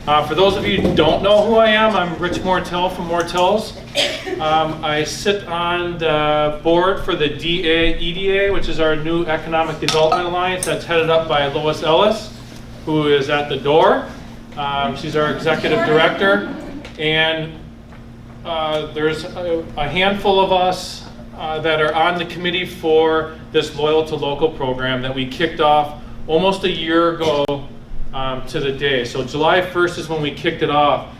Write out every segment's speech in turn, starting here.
For those of you who don't know who I am, I'm Rich Mortell from Mortell's. I sit on the board for the EDA, which is our new Economic Development Alliance that's headed up by Lois Ellis, who is at the door. She's our executive director. And there's a handful of us that are on the committee for this Loyal to Local program that we kicked off almost a year ago to the day. So July 1st is when we kicked it off.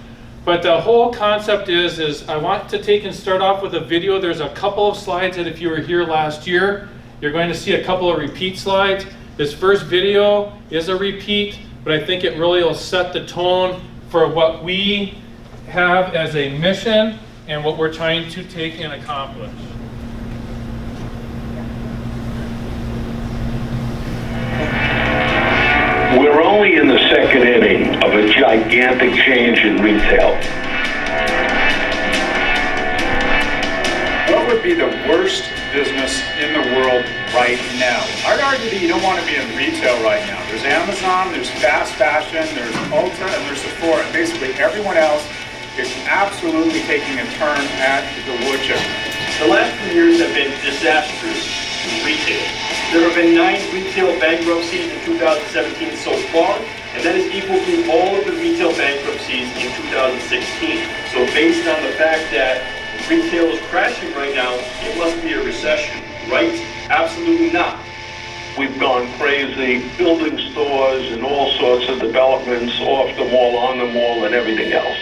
But the whole concept is I want to take and start off with a video. There's a couple of slides that if you were here last year, you're going to see a couple of repeat slides. This first video is a repeat, but I think it really will set the tone for what we have as a mission and what we're trying to take and accomplish. We're only in the second inning of a gigantic change in retail. What would be the worst business in the world right now? I'd argue that you don't want to be in retail right now. There's Amazon, there's fast fashion, there's Ulta, and there's Sephora. And basically everyone else is absolutely taking a turn at the wood chipper. The last few years have been disastrous in retail. There have been 9 retail bankruptcies in 2017 so far, and that is equal to all of the retail bankruptcies in 2016. So based on the fact that retail is crashing right now, it must be a recession, right? Absolutely not. We've gone crazy, building stores and all sorts of developments off the mall, on the mall, and everything else.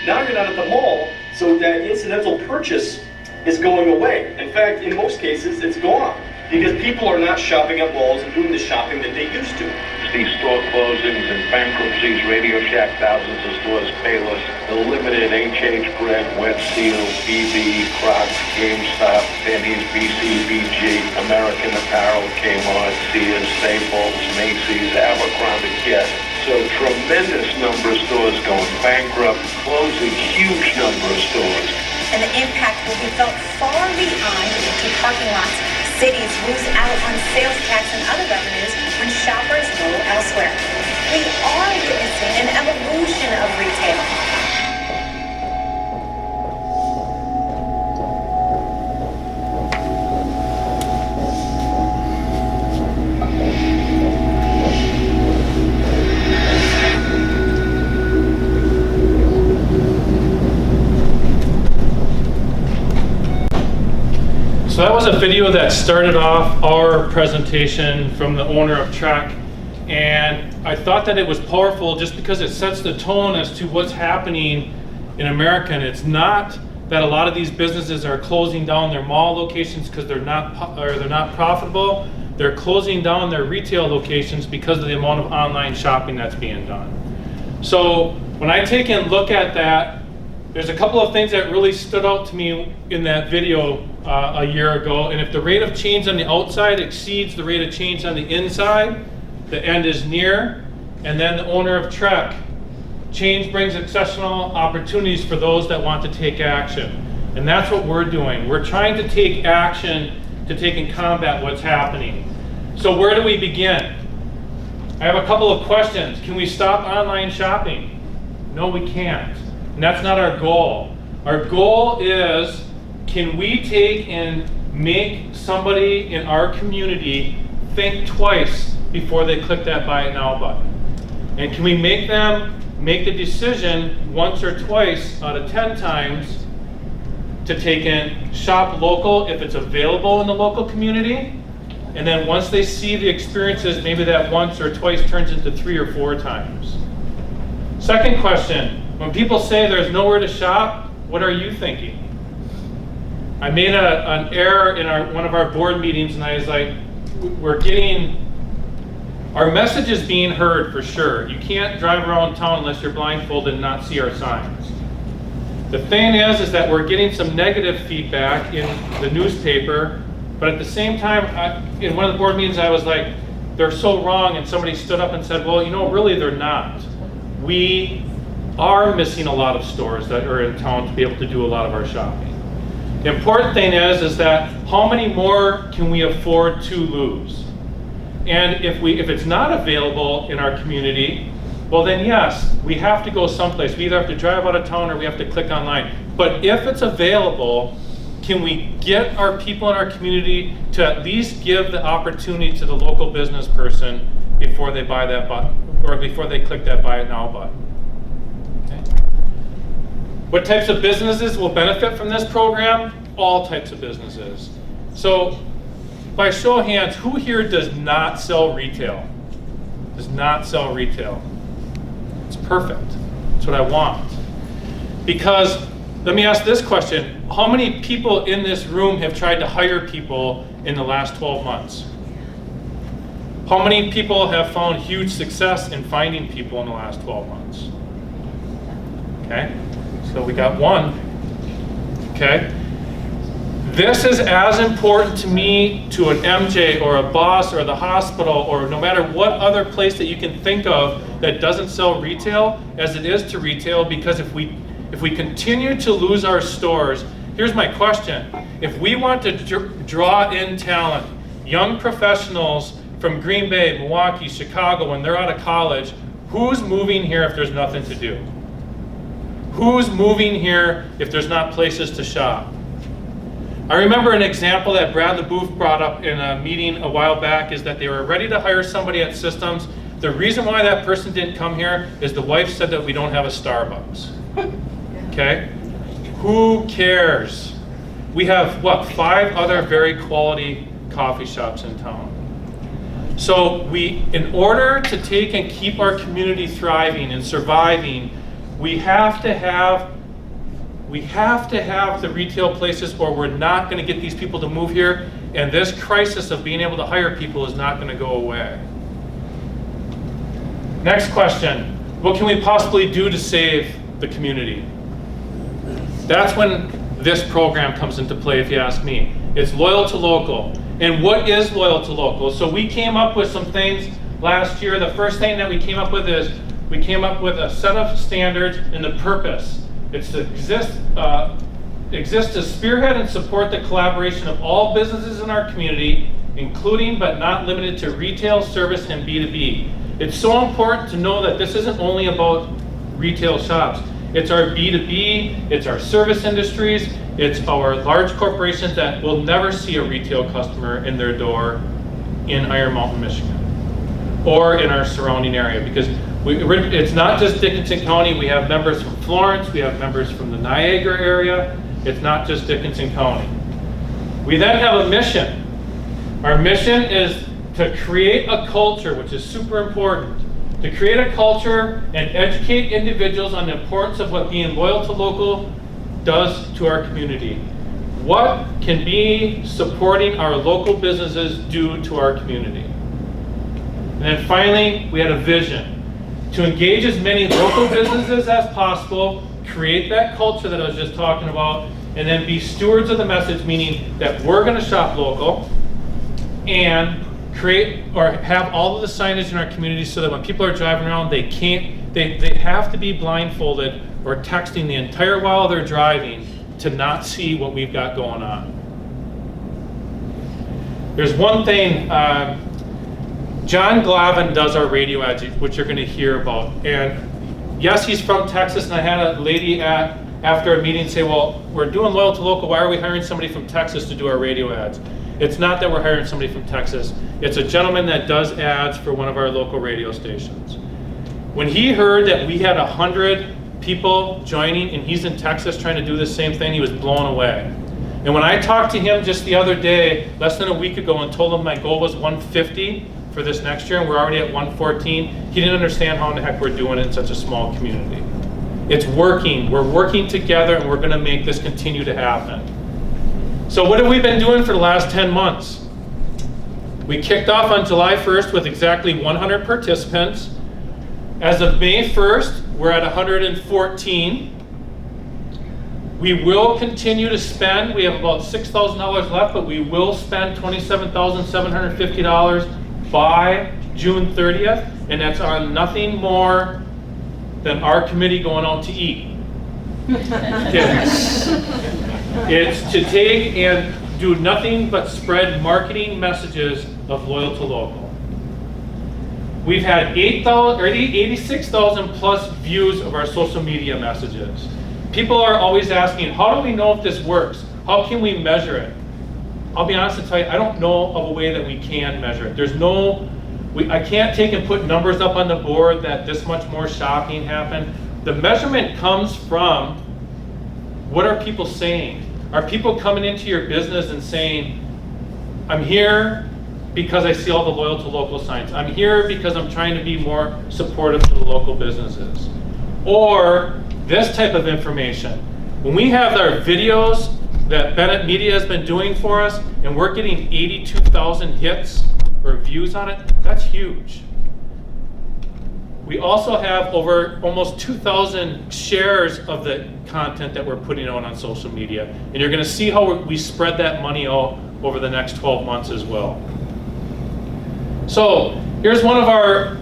Now you're not at the mall, so that incidental purchase is going away. In fact, in most cases, it's gone. Because people are not shopping at malls and doing the shopping that they used to. These store closings and bankruptcies, Radio Shack, thousands of stores, Payless, the limited H.H. Gregg, Wet Seal, BB, Crocs, GameStop, Denny's, BCBG, American Apparel, Kmart, Sears, Staples, Macy's, Abercrombie, Guess. So tremendous number of stores going bankrupt, closing huge number of stores. And the impact will be felt far beyond empty parking lots. Cities lose out on sales tax and other revenues when shoppers go elsewhere. We are witnessing an evolution of retail. So that was a video that started off our presentation from the owner of Trek, and I thought that it was powerful just because it sets the tone as to what's happening in America. And it's not that a lot of these businesses are closing down their mall locations because they're not profitable. They're closing down their retail locations because of the amount of online shopping that's being done. So when I take and look at that, there's a couple of things that really stood out to me in that video a year ago. And if the rate of change on the outside exceeds the rate of change on the inside, the end is near. And then the owner of Trek, change brings exceptional opportunities for those that want to take action. And that's what we're doing. We're trying to take action to take and combat what's happening. So where do we begin? I have a couple of questions. Can we stop online shopping? No, we can't. And that's not our goal. Our goal is, can we take and make somebody in our community think twice before they click that Buy It Now button? And can we make them make the decision once or twice out of 10 times to take and shop local if it's available in the local community? And then once they see the experiences, maybe that once or twice turns into 3 or 4 times. Second question. When people say there's nowhere to shop, what are you thinking? I made an error in one of our board meetings, and I was like, our message is being heard for sure. You can't drive around town unless you're blindfolded and not see our signs. The thing is that we're getting some negative feedback in the newspaper, but at the same time, in one of the board meetings, I was like, they're so wrong, and somebody stood up and said, well, you know, really they're not. We are missing a lot of stores that are in town to be able to do a lot of our shopping. The important thing is that how many more can we afford to lose? And if it's not available in our community, well then yes, we have to go someplace. We either have to drive out of town or we have to click online. But if it's available, can we get our people in our community to at least give the opportunity to the local business person before they buy that button, or before they click that buy it now button? Okay. What types of businesses will benefit from this program? All types of businesses. So by show of hands, who here does not sell retail? Does not sell retail? It's perfect. That's what I want. Because let me ask this question. How many people in this room have tried to hire people in the last 12 months? How many people have found huge success in finding people in the last 12 months? Okay, so we got one. Okay. This is as important to me, to an MJ or a boss or the hospital or no matter what other place that you can think of that doesn't sell retail as it is to retail, because if we continue to lose our stores, here's my question. If we want to draw in talent, young professionals from Green Bay, Milwaukee, Chicago, when they're out of college, who's moving here if there's nothing to do? Who's moving here if there's not places to shop? I remember an example that Brad LeBouf brought up in a meeting a while back is that they were ready to hire somebody at Systems. The reason why that person didn't come here is the wife said that we don't have a Starbucks. Okay? Who cares? We have, what, 5 other very quality coffee shops in town. So in order to take and keep our community thriving and surviving, we have to have the retail places, or we're not going to get these people to move here, and this crisis of being able to hire people is not going to go away. Next question. What can we possibly do to save the community? That's when this program comes into play, if you ask me. It's loyal to local. And what is loyal to local? So we came up with some things last year. The first thing that we came up with is we came up with a set of standards and the purpose. It's to exist to spearhead and support the collaboration of all businesses in our community, including but not limited to retail, service, and B2B. It's so important to know that this isn't only about retail shops. It's our B2B, it's our service industries, it's our large corporations that will never see a retail customer in their door in Iron Mountain, Michigan, or in our surrounding area, because it's not just Dickinson County. We have members from Florence, we have members from the Niagara area. It's not just Dickinson County. We then have a mission. Our mission is to create a culture, which is super important, to create a culture and educate individuals on the importance of what being loyal to local does to our community. What can be supporting our local businesses do to our community? And then finally, we had a vision to engage as many local businesses as possible, create that culture that I was just talking about, and then be stewards of the message, meaning that we're going to shop local and create or have all of the signage in our community so that when people are driving around, they have to be blindfolded or texting the entire while they're driving to not see what we've got going on. There's one thing, John Glavin does our radio ads, which you're going to hear about. And yes, he's from Texas, and I had a lady after a meeting say, well, we're doing loyal to local, why are we hiring somebody from Texas to do our radio ads? It's not that we're hiring somebody from Texas. It's a gentleman that does ads for one of our local radio stations. When he heard that we had 100 people joining, and he's in Texas trying to do the same thing, he was blown away. And when I talked to him just the other day, less than a week ago, and told him my goal was 150 for this next year, and we're already at 114, he didn't understand how in the heck we're doing it in such a small community. It's working. We're working together, and we're going to make this continue to happen. So what have we been doing for the last 10 months? We kicked off on July 1st with exactly 100 participants. As of May 1st, we're at 114. We will continue to spend. We have about $6,000 left, but we will spend $27,750 by June 30th, and that's on nothing more than our committee going out to eat. It's to take and do nothing but spread marketing messages of loyal to local. We've had 86,000 plus views of our social media messages. People are always asking, how do we know if this works? How can we measure it? I'll be honest and tell you, I don't know of a way that we can measure it. I can't take and put numbers up on the board that this much more shopping happened. The measurement comes from, what are people saying? Are people coming into your business and saying, I'm here because I see all the loyal to local signs. I'm here because I'm trying to be more supportive to the local businesses. Or this type of information. When we have our videos that Bennett Media has been doing for us, and we're getting 82,000 hits or views on it, that's huge. We also have over almost 2,000 shares of the content that we're putting out on social media. And you're gonna see how we spread that money out over the next 12 months as well. So here's one of our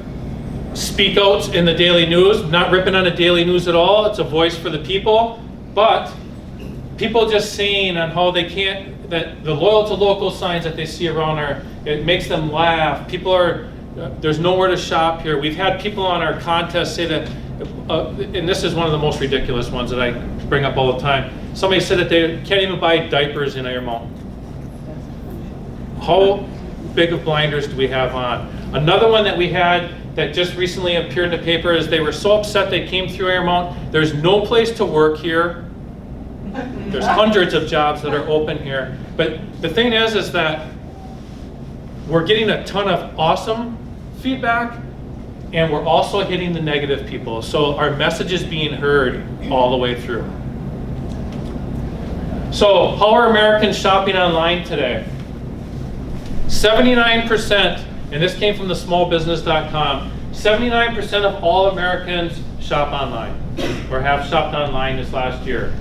speak outs in the Daily News. Not ripping on the Daily News at all, it's a voice for the people, but people just saying on how they can't, that the loyal to local signs that they see around it makes them laugh. People are, there's nowhere to shop here. We've had people on our contest say that, and this is one of the most ridiculous ones that I bring up all the time. Somebody said that they can't even buy diapers in Iron Mountain. How big of blinders do we have on? Another one that we had that just recently appeared in the paper is they were so upset they came through Iron Mountain. There's no place to work here. There's hundreds of jobs that are open here. But the thing is that we're getting a ton of awesome feedback, and we're also hitting the negative people. So our message is being heard all the way through. So how are Americans shopping online today? 79%, and this came from the smallbusiness.com, 79% of all Americans shop online, or have shopped online this last year.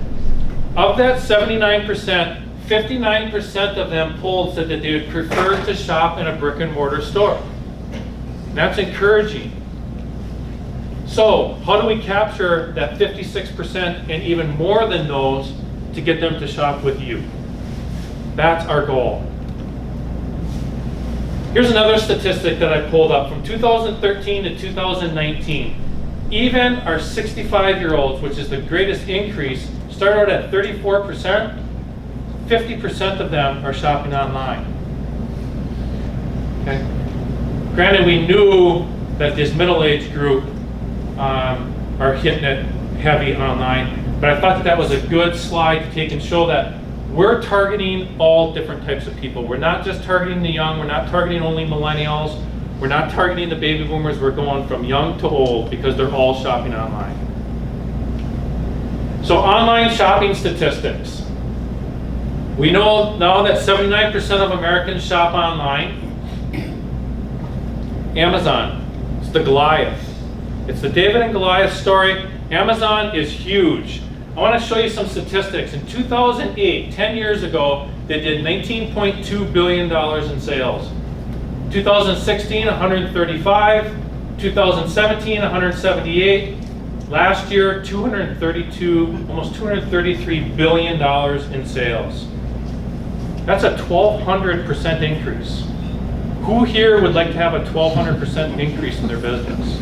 Of that 79%, 59% of them polled said that they would prefer to shop in a brick and mortar store. That's encouraging. So how do we capture that 56% and even more than those to get them to shop with you? That's our goal. Here's another statistic that I pulled up from 2013 to 2019. Even our 65-year-olds, which is the greatest increase, start out at 34%. 50% of them are shopping online. Okay. Granted, we knew that this middle-aged group are hitting it heavy online, but I thought that was a good slide to take and show that we're targeting all different types of people. We're not just targeting the young, we're not targeting only millennials, we're not targeting the baby boomers, we're going from young to old because they're all shopping online. So online shopping statistics. We know now that 79% of Americans shop online. Amazon, it's the Goliath. It's the David and Goliath story. Amazon is huge. I want to show you some statistics. In 2008, 10 years ago, they did $19.2 billion in sales. 2016, 135. 2017, 178. Last year, 232, almost $233 billion in sales. That's a 1,200% increase. Who here would like to have a 1,200% increase in their business?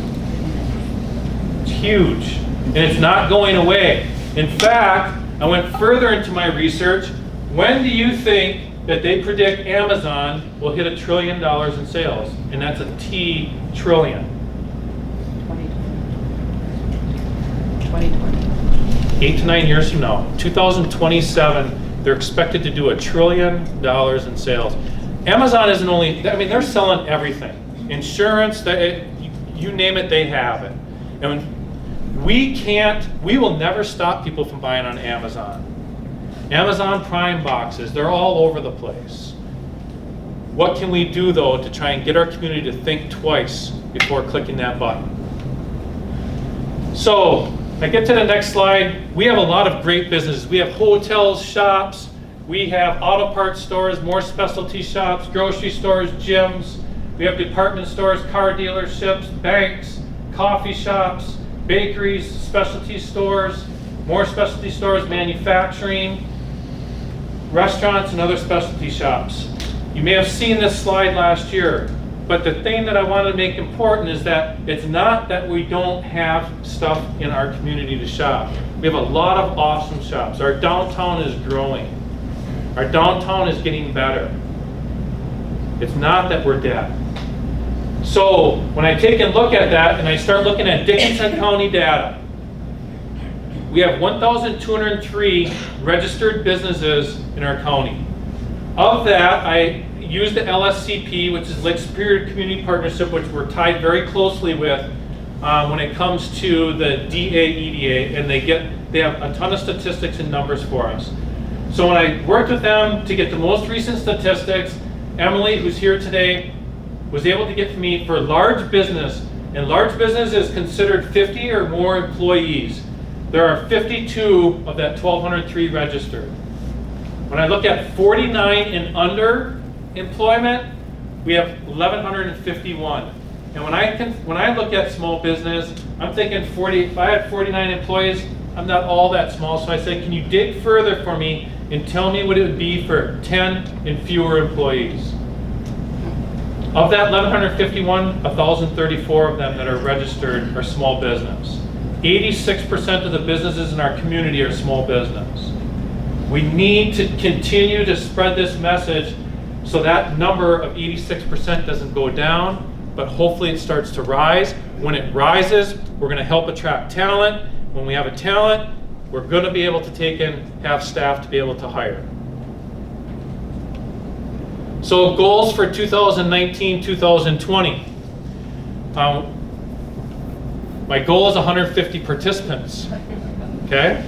It's huge, and it's not going away. In fact, I went further into my research. When do you think that they predict Amazon will hit $1 trillion in sales? And that's a T trillion. 2020. 8 to 9 years from now, 2027, they're expected to do $1 trillion in sales. Amazon isn't only, I mean, they're selling everything. Insurance, you name it, they have it. And we will never stop people from buying on Amazon. Amazon Prime boxes, they're all over the place. What can we do though to try and get our community to think twice before clicking that button? So, I get to the next slide. We have a lot of great businesses. We have hotels, shops, we have auto parts stores, more specialty shops, grocery stores, gyms. We have department stores, car dealerships, banks, coffee shops, bakeries, specialty stores, more specialty stores, manufacturing, restaurants, and other specialty shops. You may have seen this slide last year. But the thing that I want to make important is that it's not that we don't have stuff in our community to shop. We have a lot of awesome shops. Our downtown is growing. Our downtown is getting better. It's not that we're dead. So when I take a look at that and I start looking at Dickinson County data, we have 1,203 registered businesses in our county. Of that, I use the LSCP, which is Lake Superior Community Partnership, which we're tied very closely with when it comes to the DAEDA, and they have a ton of statistics and numbers for us. So when I worked with them to get the most recent statistics, Emily, who's here today, was able to get for me for large business, and large business is considered 50 or more employees. There are 52 of that 1,203 registered. When I look at 49 and under employment, we have 1,151. And when I look at small business, I'm thinking if I had 49 employees, I'm not all that small. So I say, can you dig further for me and tell me what it would be for 10 and fewer employees? Of that 1,151, 1,034 of them that are registered are small business. 86% of the businesses in our community are small business. We need to continue to spread this message so that number of 86% doesn't go down, but hopefully it starts to rise. When it rises, we're going to help attract talent. When we have a talent, we're going to be able to have staff to be able to hire. So goals for 2019, 2020. My goal is 150 participants, okay?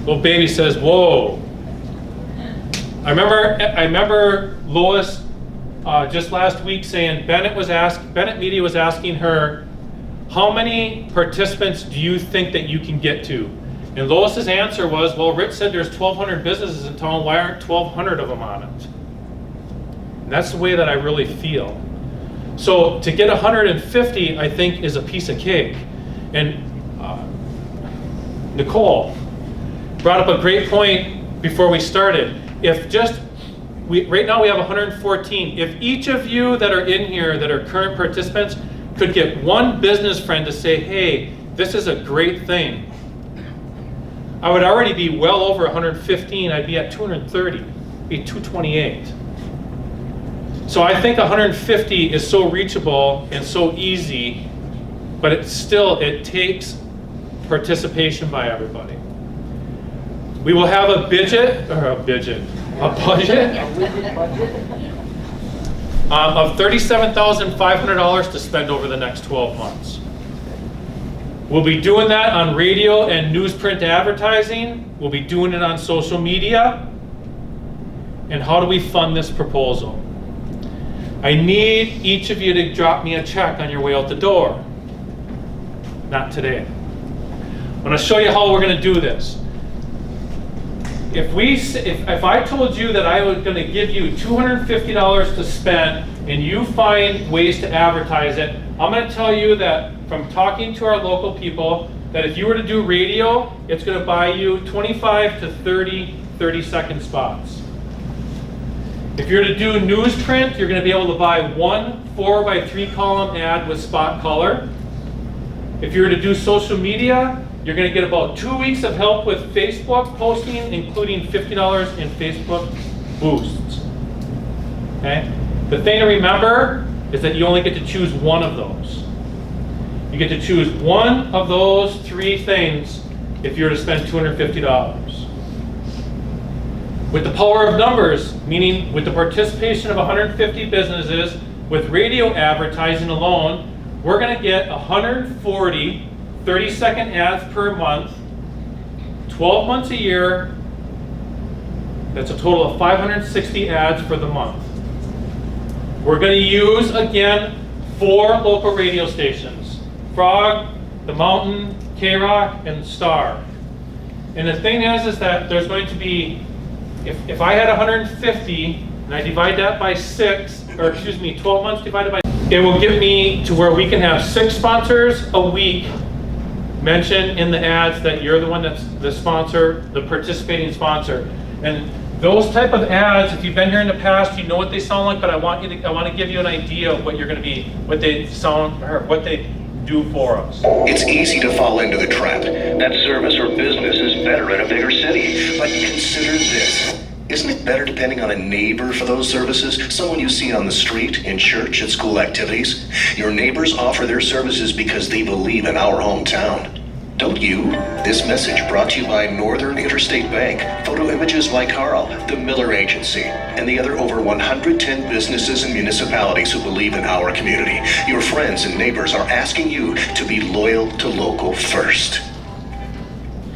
Little baby says, whoa. I remember Lois just last week saying Bennett Media was asking her, how many participants do you think that you can get to? And Lois's answer was, well, Rich said there's 1,200 businesses in town, why aren't 1,200 of them on it? And that's the way that I really feel. So to get 150, I think, is a piece of cake. And Nicole brought up a great point before we started. Right now we have 114. If each of you that are in here that are current participants could get one business friend to say, hey, this is a great thing, I would already be well over 115. I'd be at 230, be 228. So I think 150 is so reachable and so easy, but it takes participation by everybody. We will have a budget of $37,500 to spend over the next 12 months. We'll be doing that on radio and newsprint advertising. We'll be doing it on social media. And how do we fund this proposal? I need each of you to drop me a check on your way out the door. Not today. I'm going to show you how we're going to do this. If I told you that I was going to give you $250 to spend and you find ways to advertise it, I'm going to tell you that from talking to our local people, that if you were to do radio, it's going to buy you 25 to 30-second spots. If you're to do newsprint, you're going to be able to buy one 4x3 column ad with spot color. If you're to do social media, you're going to get about 2 weeks of help with Facebook posting, including $50 in Facebook boosts. Okay? The thing to remember is that you only get to choose one of those. You get to choose one of those three things if you're to spend $250. With the power of numbers, meaning with the participation of 150 businesses, with radio advertising alone, we're going to get 140 30-second ads per month, 12 months a year. That's a total of 560 ads for the month. We're going to use, again, 4 local radio stations: Frog, The Mountain, K-Rock, and Star. And the thing is that there's going to be, if I had 150 and I divide that by 12 months divided by, it will get me to where we can have 6 sponsors a week mention in the ads that you're the one that's the sponsor, the participating sponsor. And Those type of ads, if you've been here in the past, you know what they sound like, but I want to give you an idea of what you're going to be, what they sound, or what they do for us. It's easy to fall into the trap. That service or business is better in a bigger city. But consider this. Isn't it better depending on a neighbor for those services? Someone you see on the street, in church, at school activities? Your neighbors offer their services because they believe in our hometown. Don't you? This message brought to you by Northern Interstate Bank, photo images by Carl, the Miller Agency, and the other over 110 businesses and municipalities who believe in our community. Your friends and neighbors are asking you to be loyal to local first.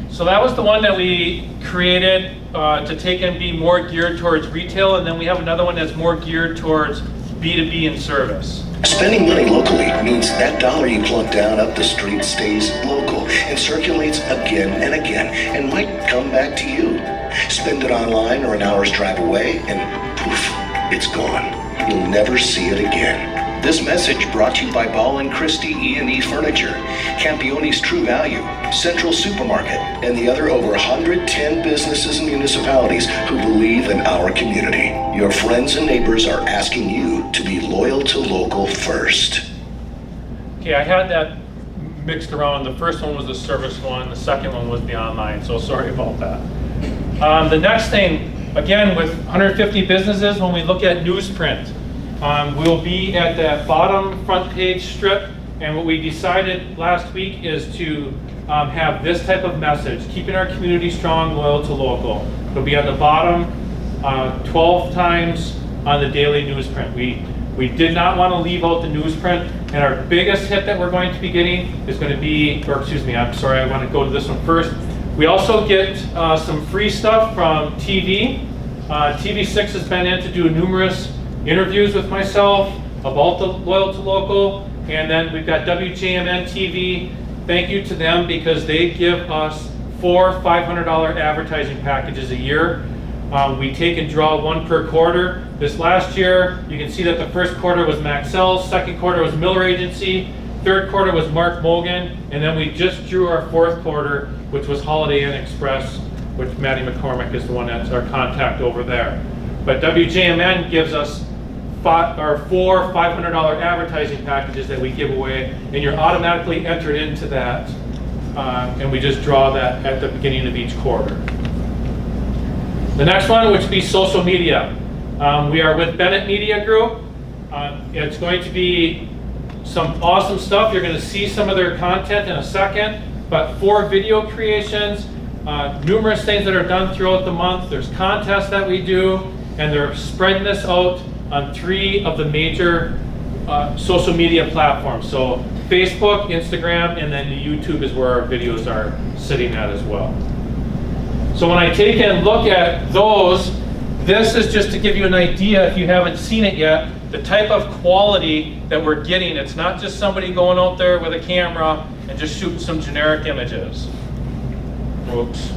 So that was the one that we created to take and be more geared towards retail, and then we have another one that's more geared towards B2B and service. Spending money locally means that dollar you plunk down up the street stays local and circulates again and again and might come back to you. Spend it online or an hour's drive away and poof, it's gone. You'll never see it again. This message brought to you by Ball & Christie E&E Furniture, Campione's True Value, Central Supermarket, and the other over 110 businesses and municipalities who believe in our community. Your friends and neighbors are asking you to be loyal to local first. Okay, I had that mixed around. The first one was the service one, the second one was the online, so sorry about that. The next thing, again, with 150 businesses, when we look at newsprint, we'll be at that bottom front page strip, and what we decided last week is to have this type of message: keeping our community strong, loyal to local. It'll be at the bottom 12 times on the daily newsprint. We did not want to leave out the newsprint, and our biggest hit that we're going to be getting is going to be, or excuse me, I'm sorry, I want to go to this one first. We also get some free stuff from TV. TV6 has been in to do numerous interviews with myself about the Loyal to Local, and then we've got WJMN TV. Thank you to them because they give us 4 $500 advertising packages a year. We take and draw one per quarter. This last year, you can see that the first quarter was Maxell's, second quarter was Miller Agency, third quarter was Mark Mogan, and then we just drew our fourth quarter, which was Holiday Inn Express, which Maddie McCormick is the one that's our contact over there. But WJMN gives us 4 $500 advertising packages that we give away, and you're automatically entered into that, and we just draw that at the beginning of each quarter. The next one, which would be social media. We are with Bennett Media Group. It's going to be some awesome stuff. You're going to see some of their content in a second, but 4 video creations, numerous things that are done throughout the month. There's contests that we do, and they're spreading this out on 3 of the major social media platforms. So Facebook, Instagram, and then YouTube is where our videos are sitting at as well. So when I take and look at those, this is just to give you an idea, if you haven't seen it yet, the type of quality that we're getting. It's not just somebody going out there with a camera and just shooting some generic images. Whoops.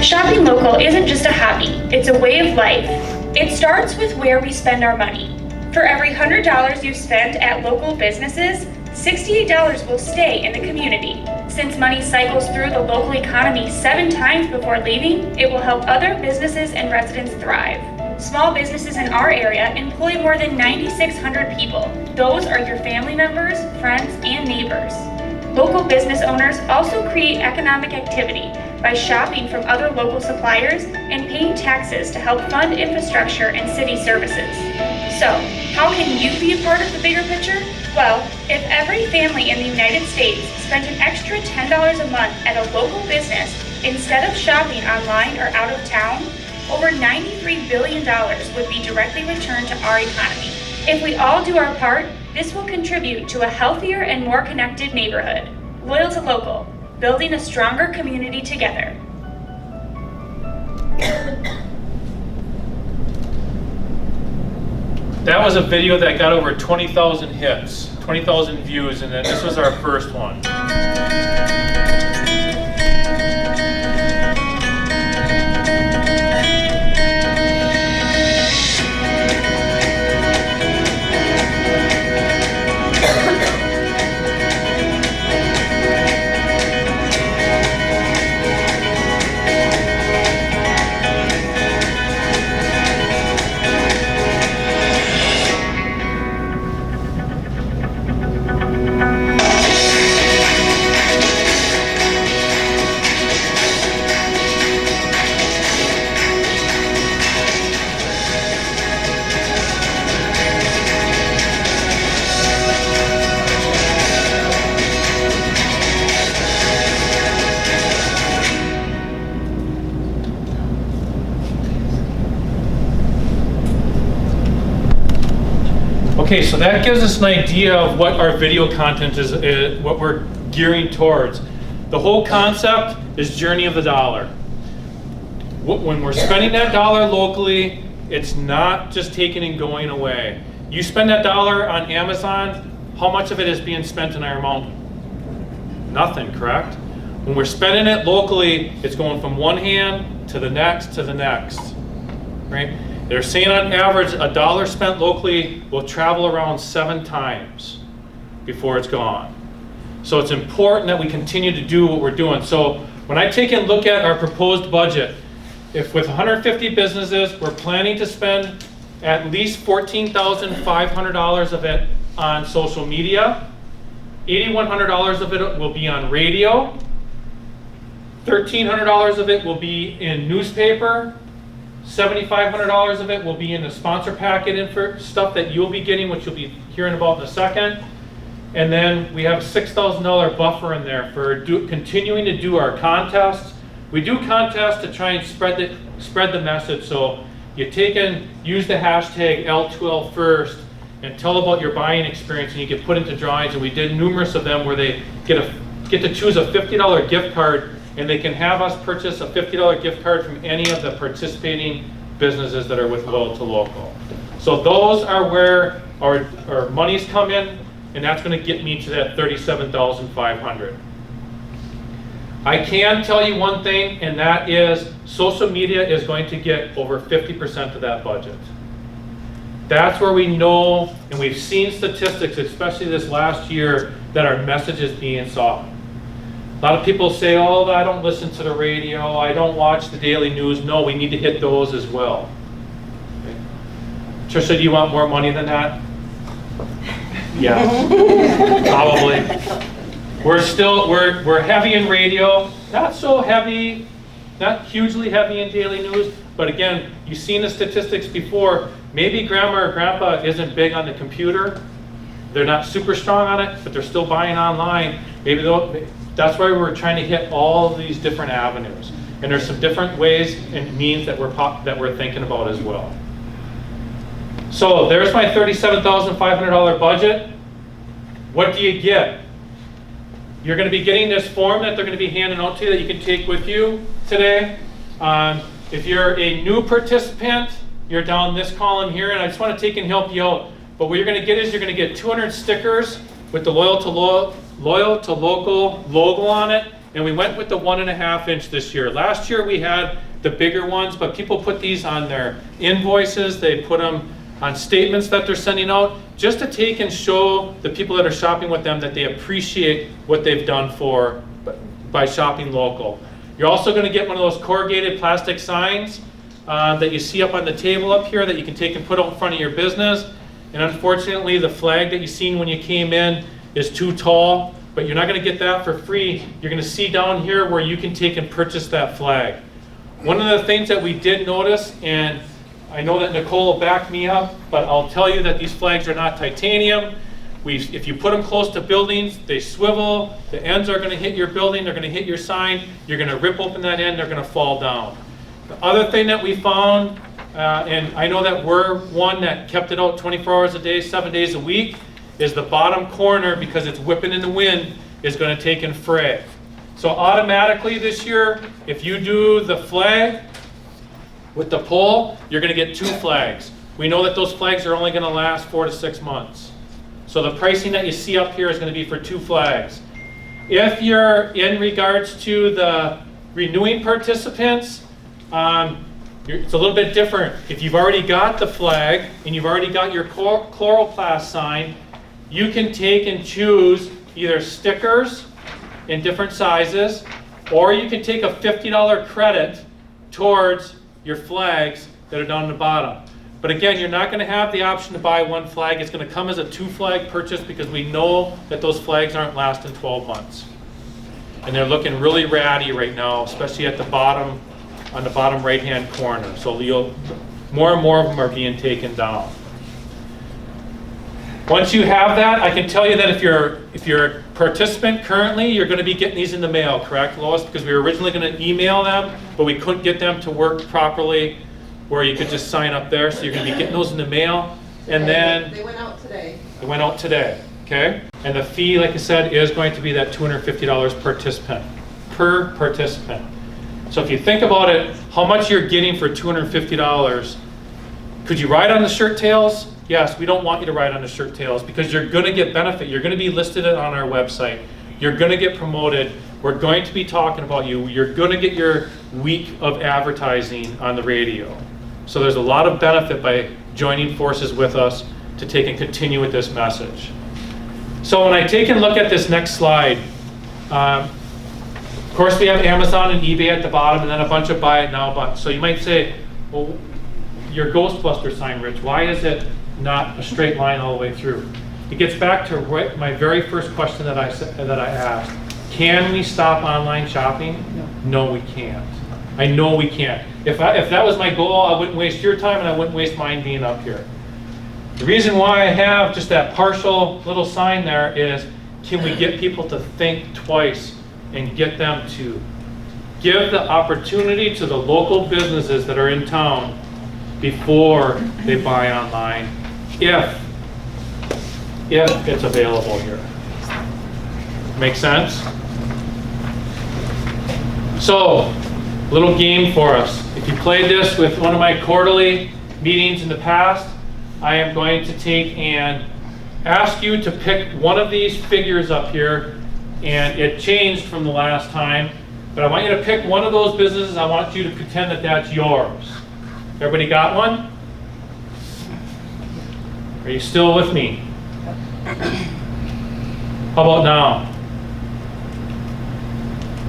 Shopping local isn't just a hobby, it's a way of life. It starts with where we spend our money. For every $100 you spend at local businesses, $68 will stay in the community. Since money cycles through the local economy 7 times before leaving, it will help other businesses and residents thrive. Small businesses in our area employ more than 9,600 people. Those are your family members, friends, and neighbors. Local business owners also create economic activity by shopping from other local suppliers and paying taxes to help fund infrastructure and city services. So, how can you be a part of the bigger picture? Well, if every family in the United States spent an extra $10 a month at a local business instead of shopping online or out of town, over $93 billion would be directly returned to our economy. If we all do our part, this will contribute to a healthier and more connected neighborhood. Loyal to Local, building a stronger community together. That was a video that got over 20,000 hits, 20,000 views, and then this was our first one. Okay, so that gives us an idea of what our video content is, what we're gearing towards. The whole concept is journey of the dollar. When we're spending that dollar locally, it's not just taking and going away. You spend that dollar on Amazon, how much of it is being spent in Iron Mountain? Nothing, correct? When we're spending it locally, it's going from one hand to the next to the next, right? They're saying on average, a dollar spent locally will travel around 7 times before it's gone. So it's important that we continue to do what we're doing. So when I take and look at our proposed budget, if with 150 businesses, we're planning to spend at least $14,500 of it on social media, $8,100 of it will be on radio, $1,300 of it will be in newspaper, $7,500 of it will be in the sponsor packet stuff that you'll be getting, which you'll be hearing about in a second. And then we have a $6,000 buffer in there for continuing to do our contests. We do contests to try and spread the message. So you take and use the hashtag L2L first and tell about your buying experience, and you get put into drawings. And we did numerous of them where they get to choose a $50 gift card, and they can have us purchase a $50 gift card from any of the participating businesses that are with Loyal to Local. So those are where our monies come in, and that's going to get me to that $37,500. I can tell you one thing, and that is social media is going to get over 50% of that budget. That's where we know, and we've seen statistics, especially this last year, that our message is being saw. A lot of people say, oh, I don't listen to the radio, I don't watch the daily news. No, we need to hit those as well. Okay. Trisha, do you want more money than that? Yes, probably. We're heavy in radio, not so heavy, not hugely heavy in daily news, but again, you've seen the statistics before. Maybe grandma or grandpa isn't big on the computer, they're not super strong on it, but they're still buying online. Maybe that's why we're trying to hit all of these different avenues. And there's some different ways and means that we're thinking about as well. So there's my $37,500 budget. What do you get? You're going to be getting this form that they're going to be handing out to you that you can take with you today. If you're a new participant, you're down this column here, and I just want to take and help you out. But what you're going to get is you're going to get 200 stickers with the Loyal to Local logo on it, and we went with the 1.5 inch this year. Last year we had the bigger ones, but people put these on their invoices, they put them on statements that they're sending out, just to take and show the people that are shopping with them that they appreciate what they've done by shopping local. You're also going to get one of those corrugated plastic signs that you see up on the table up here that you can take and put out in front of your business. And unfortunately, the flag that you seen when you came in is too tall, but you're not going to get that for free. You're going to see down here where you can take and purchase that flag. One of the things that we did notice, and I know that Nicole will back me up, but I'll tell you that these flags are not titanium. If you put them close to buildings, they swivel, the ends are going to hit your building, they're going to hit your sign, you're going to rip open that end, they're going to fall down. The other thing that we found, and I know that we're one that kept it out 24 hours a day, 7 days a week, is the bottom corner, because it's whipping in the wind, is going to take and fray. So automatically this year, if you do the flag with the pole, you're going to get 2 flags. We know that those flags are only going to last 4 to 6 months. So the pricing that you see up here is going to be for 2 flags. If you're in regards to the renewing participants, it's a little bit different. If you've already got the flag and you've already got your chloroplast sign, you can take and choose either stickers in different sizes, or you can take a $50 credit towards your flags that are down the bottom. But again, you're not going to have the option to buy 1 flag. It's going to come as a 2 flag purchase, because we know that those flags aren't lasting 12 months. And they're looking really ratty right now, especially at the bottom, on the bottom right-hand corner. So more and more of them are being taken down. Once you have that, I can tell you that if you're a participant currently, you're going to be getting these in the mail, correct, Lois? Because we were originally going to email them, but we couldn't get them to work properly where you could just sign up there. So you're going to be getting those in the mail. And then They went out today. it went out today, okay? And the fee, like I said, is going to be that $250 per participant. So if you think about it, how much you're getting for $250, could you ride on the shirt tails? Yes, we don't want you to ride on the shirt tails because you're gonna get benefit. You're gonna be listed on our website. You're gonna get promoted. We're going to be talking about you. You're gonna get your week of advertising on the radio. So there's a lot of benefit by joining forces with us to take and continue with this message. So when I take and look at this next slide, of course we have Amazon and eBay at the bottom and then a bunch of buy it now buttons. So you might say, well, your Ghostbuster sign, Rich, why is it not a straight line all the way through? It gets back to my very first question that I asked. Can we stop online shopping? No, we can't. I know we can't. If that was my goal, I wouldn't waste your time and I wouldn't waste mine being up here. The reason why I have just that partial little sign there is, can we get people to think twice and get them to give the opportunity to the local businesses that are in town before they buy online, if it's available here. Make sense? So, little game for us. If you played this with one of my quarterly meetings in the past, I am going to take and ask you to pick one of these figures up here, and it changed from the last time, but I want you to pick one of those businesses. I want you to pretend that that's yours. Everybody got one? Are you still with me? How about now?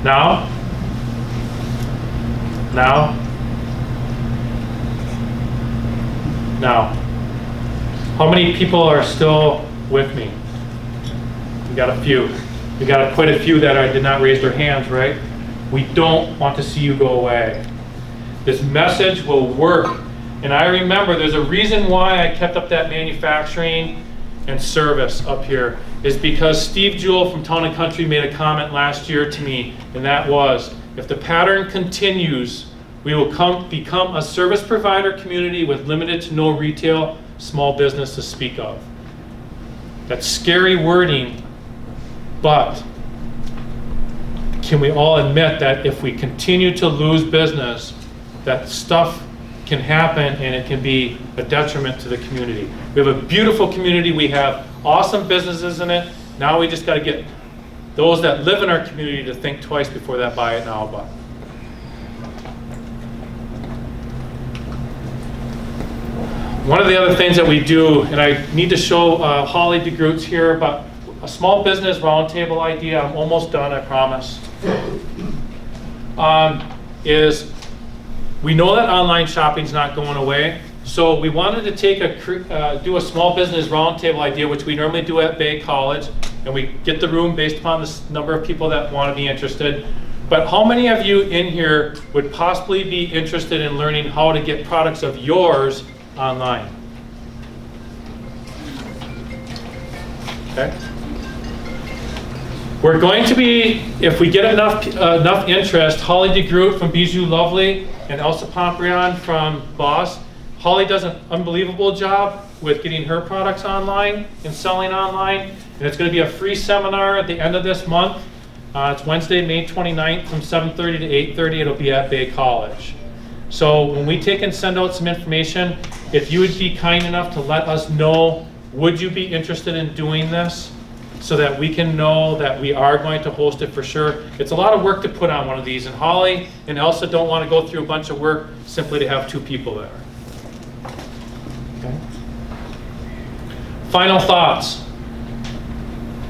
Now? Now? Now? How many people are still with me? We got a few. We got quite a few that did not raise their hands, right? We don't want to see you go away. This message will work. And I remember there's a reason why I kept up that manufacturing and service up here, is because Steve Jewell from Town & Country made a comment last year to me, and that was, if the pattern continues, we will become a service provider community with limited to no retail small business to speak of. That's scary wording, but can we all admit that if we continue to lose business, that stuff can happen and it can be a detriment to the community. We have a beautiful community. We have awesome businesses in it. Now we just got to get those that live in our community to think twice before that buy it now button. One of the other things that we do, and I need to show Holly DeGroot's here, but a small business roundtable idea, I'm almost done, I promise, is we know that online shopping is not going away, so we wanted to take do a small business roundtable idea, which we normally do at Bay College, and we get the room based upon the number of people that want to be interested. But how many of you in here would possibly be interested in learning how to get products of yours online? Okay. We're going to be, if we get enough interest, Holly DeGroot from Bijou Lovely and Elsa Pomprion from Boss. Holly does an unbelievable job with getting her products online and selling online. And it's going to be a free seminar at the end of this month. It's Wednesday, May 29th from 7:30 to 8:30. It'll be at Bay College. So when we take and send out some information, if you would be kind enough to let us know, would you be interested in doing this, so that we can know that we are going to host it for sure. It's a lot of work to put on one of these, and Holly and Elsa don't want to go through a bunch of work simply to have 2 people there. Okay. Final thoughts.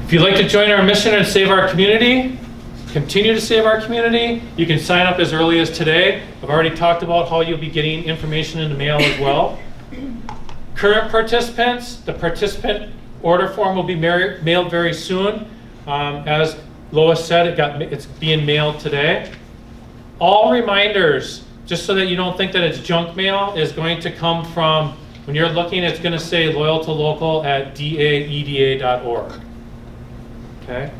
If you'd like to join our mission and save our community, continue to save our community, you can sign up as early as today. I've already talked about how you'll be getting information in the mail as well. Current participants, the participant order form will be mailed very soon. As Lois said, it's being mailed today. All reminders, just so that you don't think that it's junk mail, is going to come from, when you're looking, it's going to say loyal to local at daeda.org. Okay.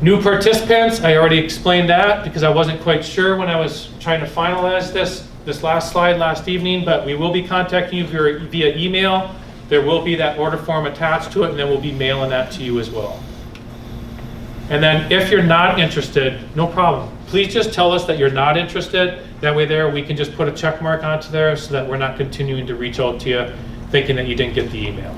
New participants, I already explained that because I wasn't quite sure when I was trying to finalize this this last slide last evening, but we will be contacting you via email. There will be that order form attached to it, and then we'll be mailing that to you as well. And then if you're not interested, no problem. Please just tell us that you're not interested. That way there, we can just put a check mark onto there so that we're not continuing to reach out to you thinking that you didn't get the email.